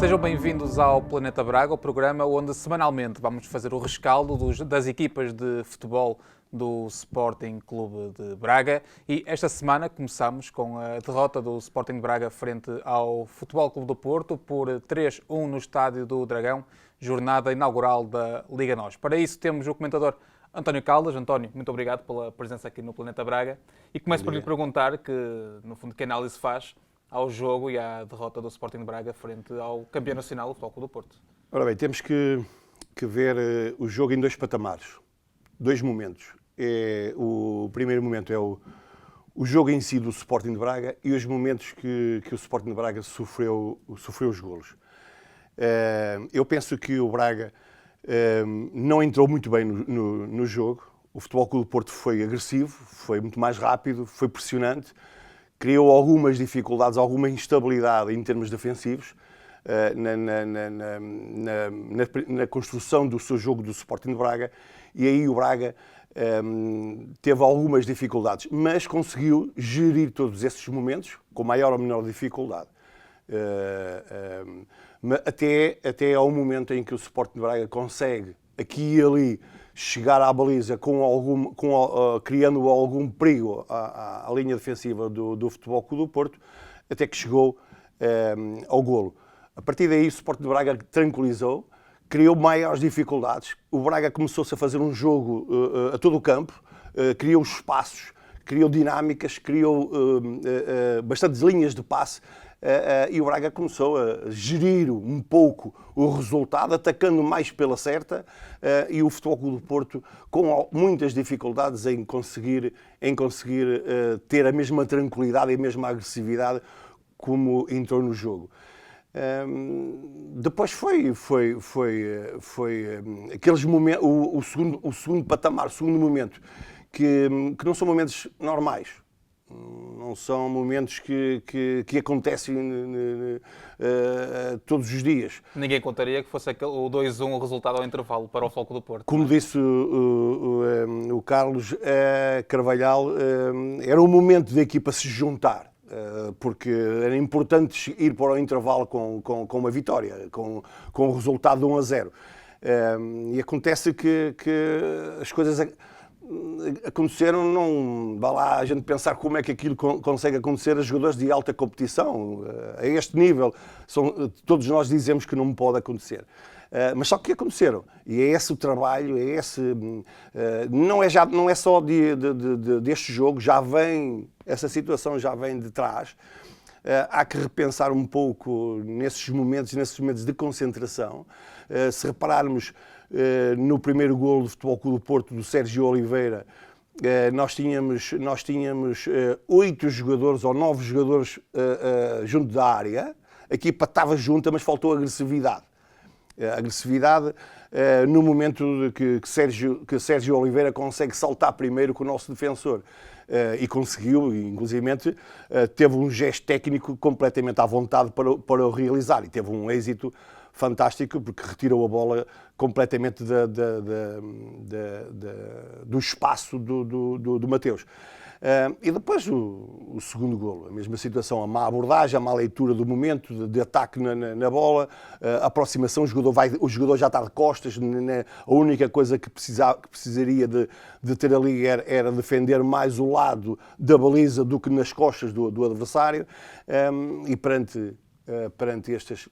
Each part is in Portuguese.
Sejam bem-vindos ao Planeta Braga, o programa onde semanalmente vamos fazer o rescaldo das equipas de futebol do Sporting Clube de Braga. E esta semana começamos com a derrota do Sporting de Braga frente ao Futebol Clube do Porto por 3-1 no Estádio do Dragão, jornada inaugural da Liga NOS. Para isso temos o comentador António Caldas. António, muito obrigado pela presença aqui no Planeta Braga. E começo por lhe perguntar no fundo, que análise faz ao jogo e à derrota do Sporting de Braga frente ao campeão nacional, o Futebol Clube do Porto. Ora bem, temos que ver o jogo em dois patamares, dois momentos. O primeiro momento é o jogo em si do Sporting de Braga e os momentos que o Sporting de Braga sofreu os golos. Eu penso que o Braga não entrou muito bem no jogo. O Futebol Clube do Porto foi agressivo, foi muito mais rápido, foi pressionante, criou algumas dificuldades, alguma instabilidade em termos defensivos na construção do seu jogo do Sporting de Braga, e aí o Braga teve algumas dificuldades, mas conseguiu gerir todos esses momentos com maior ou menor dificuldade. Até ao momento em que o Sporting de Braga consegue, aqui e ali, chegar à baliza criando algum perigo à linha defensiva do Futebol Clube do Porto, até que chegou ao golo. A partir daí o Sporting de Braga tranquilizou, criou maiores dificuldades. O Braga começou-se a fazer um jogo a todo o campo, criou espaços, criou dinâmicas, criou bastantes linhas de passe, e o Braga começou a gerir um pouco o resultado, atacando mais pela certa, e o Futebol Clube do Porto com muitas dificuldades em conseguir ter a mesma tranquilidade e a mesma agressividade como entrou no jogo. Depois foi aqueles momentos, o segundo patamar, o segundo momento, que não são momentos normais. Não são momentos que acontecem todos os dias. Ninguém contaria que fosse o 2-1 o resultado ao intervalo para o Futebol do Porto. Como disse o Carlos Carvalhal, era um momento da equipa se juntar, porque era importante ir para o intervalo com uma vitória, com o resultado de 1-0. E acontece que as coisas aconteceram, não vá lá a gente pensar como é que aquilo consegue acontecer a jogadores de alta competição. A este nível, todos nós dizemos que não pode acontecer. Mas só que aconteceram. E é esse o trabalho, não é só deste jogo, essa situação já vem de trás. Há que repensar um pouco nesses momentos de concentração. Se repararmos no primeiro golo do Futebol Clube do Porto, do Sérgio Oliveira, nós tínhamos 8 jogadores ou 9 jogadores junto da área. A equipa estava junta, mas faltou agressividade. Agressividade no momento que Sérgio Oliveira consegue saltar primeiro com o nosso defensor. E conseguiu, inclusivamente, teve um gesto técnico completamente à vontade para o realizar, e teve um êxito fantástico, porque retirou a bola completamente do espaço do Mateus. E depois o segundo golo, a mesma situação, a má abordagem, a má leitura do momento de ataque na bola, a aproximação, o jogador já está de costas, a única coisa que precisaria de ter ali era defender mais o lado da baliza do que nas costas do adversário, e perante estes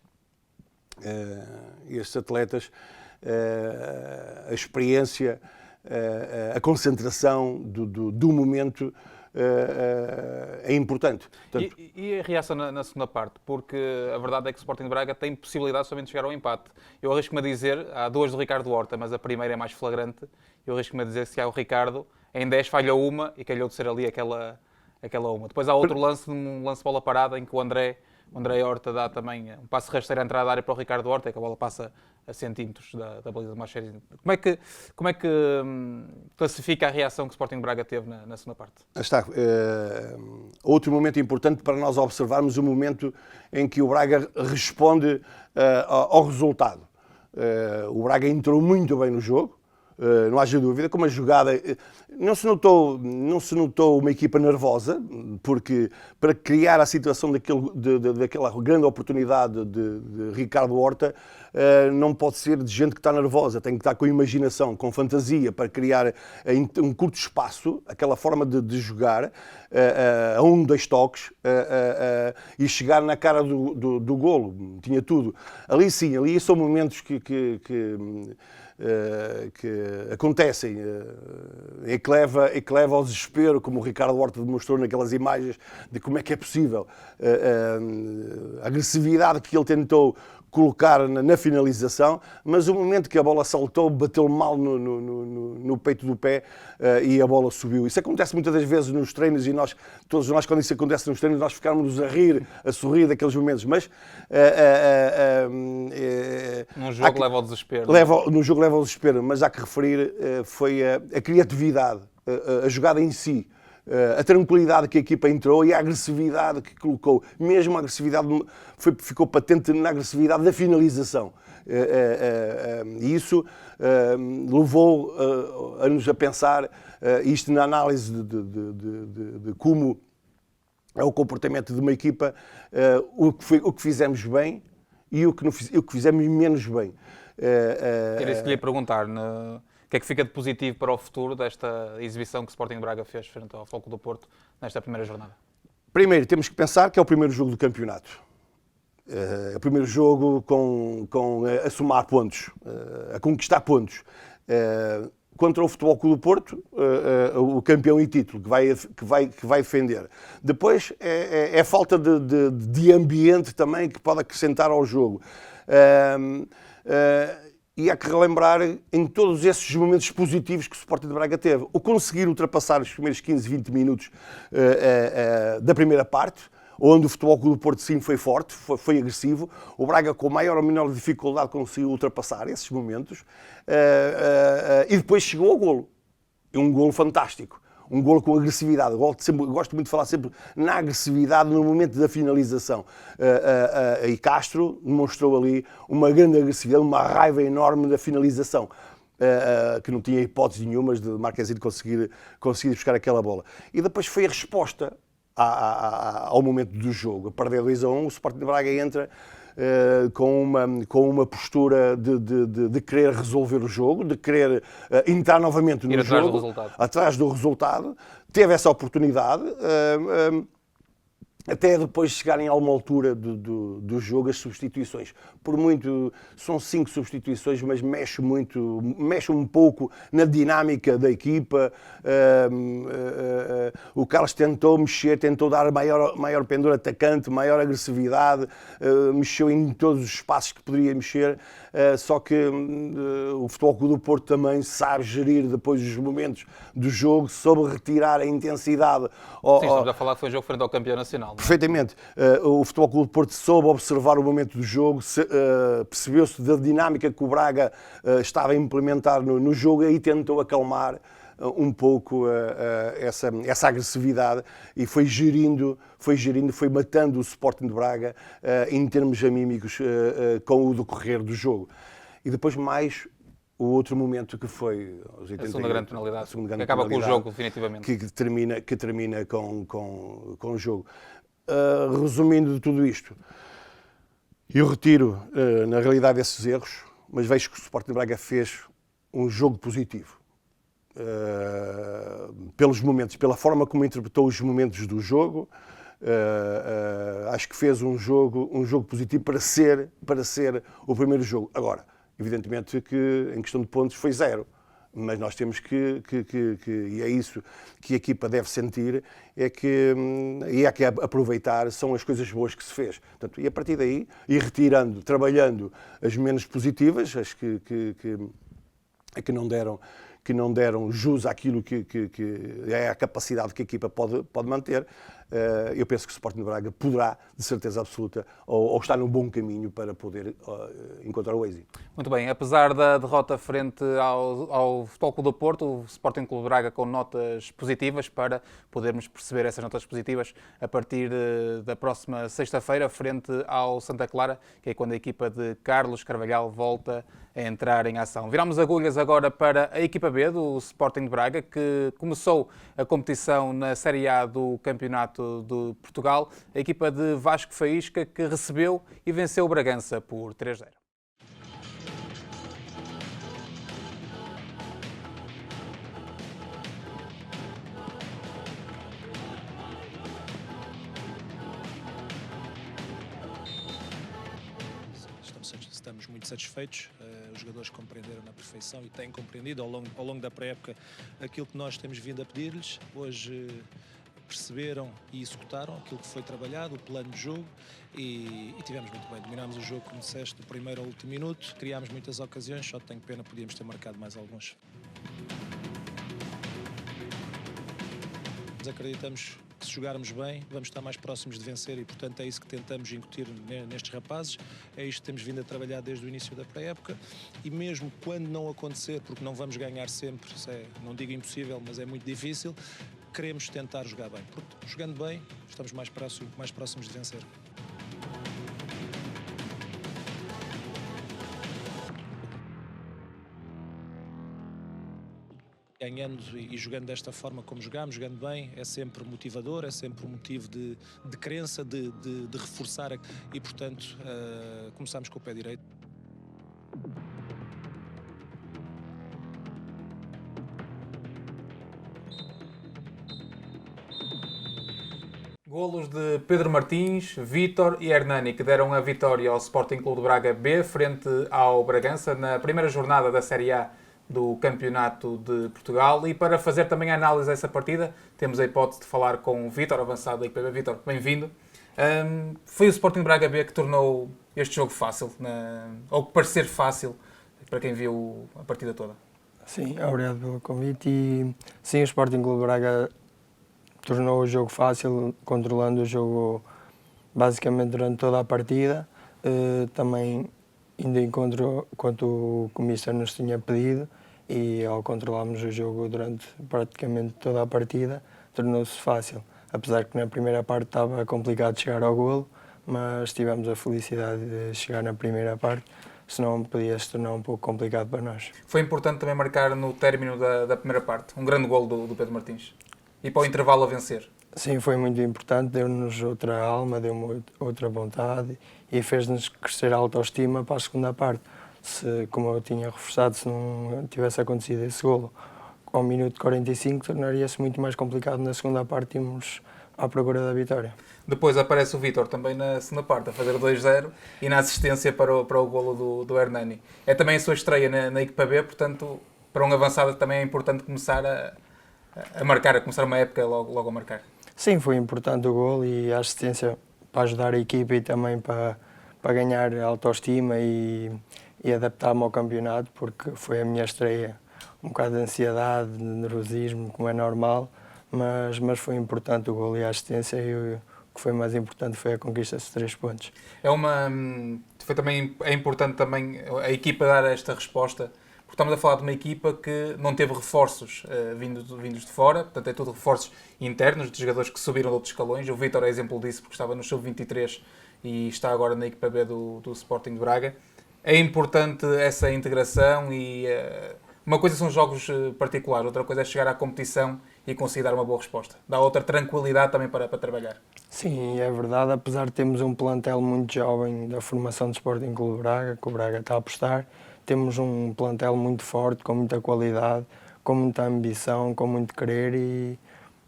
atletas, a experiência, a concentração do momento é importante. Portanto, e a reação na segunda parte? Porque a verdade é que o Sporting de Braga tem possibilidade somente de chegar ao empate. Eu arrisco-me a dizer, há 2 do Ricardo Horta, mas a primeira é mais flagrante. Eu arrisco-me a dizer que se há o Ricardo, em 10 falha uma e calhou de ser ali aquela uma. Depois há outro lance, um lance de bola parada, em que o André Horta dá também um passe rasteiro à entrada da área para o Ricardo Horta, e que a bola passa a centímetros da baliza de Macheri. Como é que classifica a reação que o Sporting Braga teve na segunda parte? Está. Outro momento importante para nós observarmos, o momento em que o Braga responde ao resultado. O Braga entrou muito bem no jogo, não haja dúvida, com uma jogada, não se notou uma equipa nervosa, porque para criar a situação daquela grande oportunidade de Ricardo Horta, não pode ser de gente que está nervosa, tem que estar com imaginação, com fantasia, para criar em um curto espaço aquela forma de jogar, a 2 toques, e chegar na cara do golo. Tinha tudo. Ali sim, ali são momentos que acontecem e que leva ao desespero, como o Ricardo Horta demonstrou naquelas imagens, de como é que é possível a agressividade que ele tentou colocar na finalização, mas o momento que a bola saltou, bateu mal no peito do pé, e a bola subiu. Isso acontece muitas das vezes nos treinos, e todos nós, quando isso acontece nos treinos, nós ficamos a rir, a sorrir daqueles momentos, mas num jogo leva ao desespero. No jogo leva ao desespero, mas há que referir, foi a criatividade, a jogada em si, a tranquilidade que a equipa entrou e a agressividade que colocou. Mesmo a agressividade ficou patente na agressividade da finalização. E isso levou a-nos a pensar, isto na análise de como é o comportamento de uma equipa, o que fizemos bem e o que fizemos menos bem. Era isso que lhe ia perguntar. O que é que fica de positivo para o futuro desta exibição que o Sporting de Braga fez frente ao Futebol Clube do Porto nesta primeira jornada? Primeiro, temos que pensar que é o primeiro jogo do campeonato. É o primeiro jogo a somar pontos, a conquistar pontos. Contra o Futebol Clube do Porto, o campeão e título, que vai defender. Depois, é falta de ambiente também que pode acrescentar ao jogo. E há que relembrar em todos esses momentos positivos que o Sporting de Braga teve. O conseguir ultrapassar os primeiros 15, 20 minutos da primeira parte, onde o Futebol Clube do Porto sim foi forte, foi agressivo. O Braga, com maior ou menor dificuldade, conseguiu ultrapassar esses momentos. E depois chegou ao golo. Um golo fantástico. Um golo com agressividade. Gosto muito de falar sempre na agressividade no momento da finalização. E Castro demonstrou ali uma grande agressividade, uma raiva enorme da finalização. Que não tinha hipótese nenhuma de Marquezine conseguir buscar aquela bola. E depois foi a resposta ao momento do jogo. A perder 2-1, o Sporting de Braga entra com uma postura de querer resolver o jogo, de querer entrar novamente no jogo, atrás do resultado. Teve essa oportunidade, até depois chegarem a uma altura do jogo as substituições. Por muito, são 5 substituições, mas mexe um pouco na dinâmica da equipa. O Carlos tentou mexer, tentou dar maior pendor atacante, maior agressividade, mexeu em todos os espaços que poderia mexer, só que o Futebol Clube do Porto também sabe gerir depois os momentos do jogo, soube retirar a intensidade. Sim, estamos a falar que foi um jogo frente ao campeão nacional. Perfeitamente. O Futebol Clube do Porto soube observar o momento do jogo, percebeu-se da dinâmica que o Braga estava a implementar no jogo e tentou acalmar um pouco essa agressividade e foi matando o Sporting de Braga em termos anímicos com o decorrer do jogo. E depois mais o outro momento que foi a segunda grande penalidade, que acaba com o jogo definitivamente. Que termina com o jogo. Resumindo de tudo isto, eu retiro na realidade esses erros, mas vejo que o Sporting de Braga fez um jogo positivo. Pelos momentos, pela forma como interpretou os momentos do jogo, acho que fez um jogo positivo para ser o primeiro jogo. Agora, evidentemente que em questão de pontos foi 0, mas nós temos e é isso que a equipa deve sentir, é que aproveitar são as coisas boas que se fez. Portanto, e a partir daí, ir retirando, trabalhando as menos positivas, as que não deram jus àquilo que é a capacidade que a equipa pode manter, eu penso que o Sporting de Braga poderá, de certeza absoluta, ou estar num bom caminho para poder encontrar o êxito. Muito bem, apesar da derrota frente ao Futebol Clube do Porto, o Sporting Clube de Braga com notas positivas, para podermos perceber essas notas positivas a partir da próxima sexta-feira, frente ao Santa Clara, que é quando a equipa de Carlos Carvalhal volta a entrar em ação. Viramos agulhas agora para a equipa B do Sporting de Braga, que começou a competição na Série A do Campeonato de Portugal. A equipa de Vasco Faísca, que recebeu e venceu o Bragança por 3-0. Estamos muito satisfeitos, os jogadores compreenderam na perfeição e têm compreendido ao longo da pré-época aquilo que nós temos vindo a pedir-lhes. Hoje perceberam e executaram aquilo que foi trabalhado, o plano de jogo, e tivemos muito bem. Dominámos o jogo, como disseste, do primeiro ao último minuto, criámos muitas ocasiões, só tenho pena, podíamos ter marcado mais alguns. Nós acreditamos que se jogarmos bem, vamos estar mais próximos de vencer e, portanto, é isso que tentamos incutir nestes rapazes. É isto que temos vindo a trabalhar desde o início da pré-época e mesmo quando não acontecer, porque não vamos ganhar sempre, não digo impossível, mas é muito difícil, queremos tentar jogar bem. Porque jogando bem, estamos mais próximos de vencer. Ganhando e jogando desta forma como jogamos, jogando bem, é sempre motivador, é sempre um motivo de crença, de reforçar e, portanto, começamos com o pé direito. Golos de Pedro Martins, Vítor e Hernani, que deram a vitória ao Sporting Clube de Braga B frente ao Bragança na primeira jornada da Série A do Campeonato de Portugal. E para fazer também a análise dessa partida, temos a hipótese de falar com o Vítor, avançado da IPB. Vítor, bem-vindo. Foi o Sporting Braga B que tornou este jogo fácil, ou que parecer fácil, para quem viu a partida toda? Sim, obrigado pelo convite. E sim, o Sporting Clube Braga tornou o jogo fácil, controlando o jogo basicamente durante toda a partida. Também indo em contra quanto o Comissário nos tinha pedido, e ao controlarmos o jogo durante praticamente toda a partida, tornou-se fácil. Apesar que na primeira parte estava complicado chegar ao golo, mas tivemos a felicidade de chegar na primeira parte, senão podia se tornar um pouco complicado para nós. Foi importante também marcar no término da primeira parte, um grande golo do Pedro Martins. E para o intervalo a vencer. Sim, foi muito importante, deu-nos outra alma, deu-me outra vontade e fez-nos crescer a autoestima para a segunda parte. Como eu tinha reforçado, se não tivesse acontecido esse golo ao minuto 45, tornaria-se muito mais complicado na segunda parte, irmos à procura da vitória. Depois aparece o Vítor também na segunda parte, a fazer o 2-0 e na assistência para o golo do Hernani. É também a sua estreia na equipa B, portanto, para um avançado também é importante começar a começar uma época logo a marcar. Sim, foi importante o golo e a assistência para ajudar a equipa e também para ganhar autoestima e adaptar-me ao campeonato, porque foi a minha estreia, um bocado de ansiedade, de nervosismo, como é normal, mas foi importante o golo e a assistência, e o que foi mais importante foi a conquista de 3 pontos. É importante também a equipa dar esta resposta, porque estamos a falar de uma equipa que não teve reforços vindos de fora, portanto é tudo reforços internos, de jogadores que subiram de outros escalões. O Vítor é exemplo disso, porque estava no Sub-23 e está agora na equipa B do Sporting de Braga. É importante essa integração e uma coisa são jogos particulares, outra coisa é chegar à competição e conseguir dar uma boa resposta. Dá outra tranquilidade também para trabalhar. Sim, é verdade, apesar de termos um plantel muito jovem da formação do Sporting Clube Braga, que o Braga está a apostar, temos um plantel muito forte, com muita qualidade, com muita ambição, com muito querer e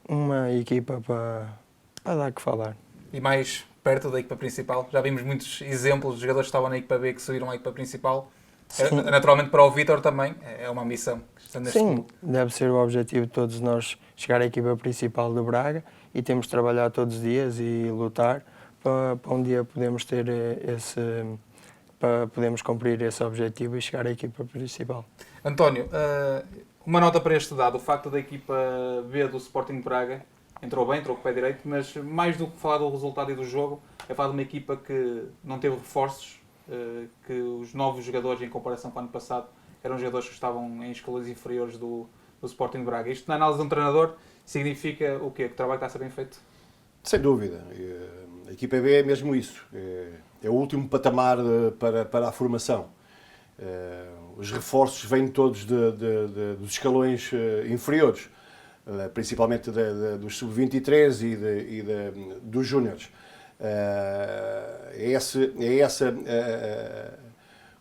uma equipa para dar que falar. E mais perto da equipa principal, já vimos muitos exemplos de jogadores que estavam na equipa B que subiram à equipa principal. Sim. Naturalmente para o Vítor também é uma ambição. Sim, deve ser o objetivo de todos nós chegar à equipa principal do Braga e temos de trabalhar todos os dias e lutar para um dia podermos ter para podermos cumprir esse objetivo e chegar à equipa principal. António, uma nota para este dado, o facto da equipa B do Sporting de Braga entrou bem, entrou com o pé direito, mas mais do que falar do resultado e do jogo, é falar de uma equipa que não teve reforços, que os novos jogadores, em comparação com o ano passado, eram jogadores que estavam em escalões inferiores do Sporting de Braga. Isto, na análise de um treinador, significa o quê? Que o trabalho está a ser bem feito? Sem dúvida. A equipa B é mesmo isso. É o último patamar para a formação. Os reforços vêm todos dos escalões inferiores, principalmente dos sub-23 e dos júniores. É essa,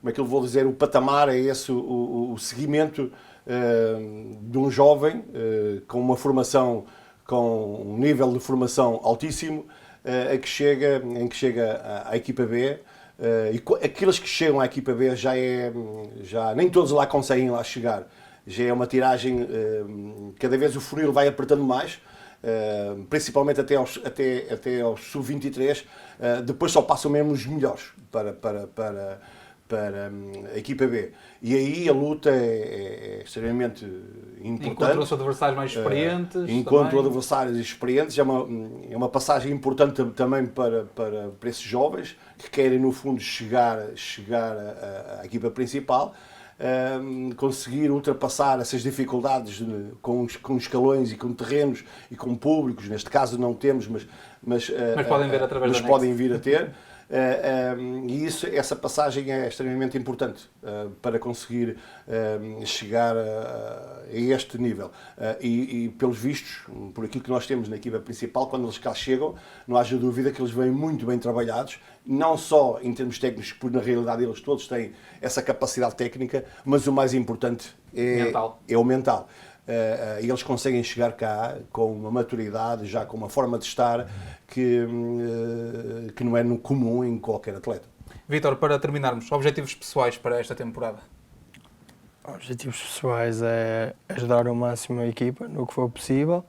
como é que eu vou dizer, o patamar, é esse o seguimento de um jovem com uma formação, com um nível de formação altíssimo, em que chega à equipa B. E aqueles que chegam à equipa B já nem todos lá conseguem lá chegar. Já é uma tiragem, cada vez o funil vai apertando mais, principalmente até aos sub-23, depois só passam mesmo os melhores para a equipa B. E aí a luta é extremamente importante. Encontrou-se adversários mais experientes. Encontro adversários experientes, é uma passagem importante também para esses jovens que querem, no fundo, chegar à equipa principal, conseguir ultrapassar essas dificuldades com escalões e com terrenos e com públicos. Neste caso não temos, mas podem ver através da podem vir a ter. E essa passagem é extremamente importante para conseguir chegar a este nível. E pelos vistos, por aquilo que nós temos na equipa principal, quando eles cá chegam, não haja dúvida que eles vêm muito bem trabalhados, não só em termos técnicos, porque na realidade eles todos têm essa capacidade técnica, mas o mais importante é o mental. E eles conseguem chegar cá com uma maturidade, já com uma forma de estar que não é comum em qualquer atleta. Vítor, para terminarmos, objetivos pessoais para esta temporada? Objetivos pessoais é ajudar ao máximo a equipa no que for possível.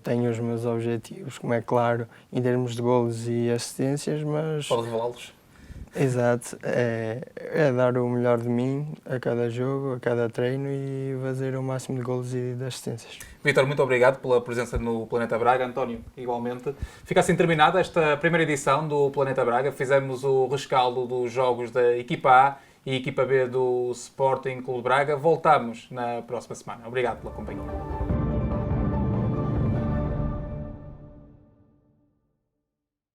Tenho os meus objetivos, como é claro, em termos de golos e assistências, mas... Pode revelá-los? Exato, é dar o melhor de mim a cada jogo, a cada treino e fazer o máximo de golos e de assistências. Vítor, muito obrigado pela presença no Planeta Braga. António, igualmente. Fica assim terminada esta primeira edição do Planeta Braga. Fizemos o rescaldo dos jogos da equipa A e equipa B do Sporting Clube Braga. Voltamos na próxima semana. Obrigado pela companhia.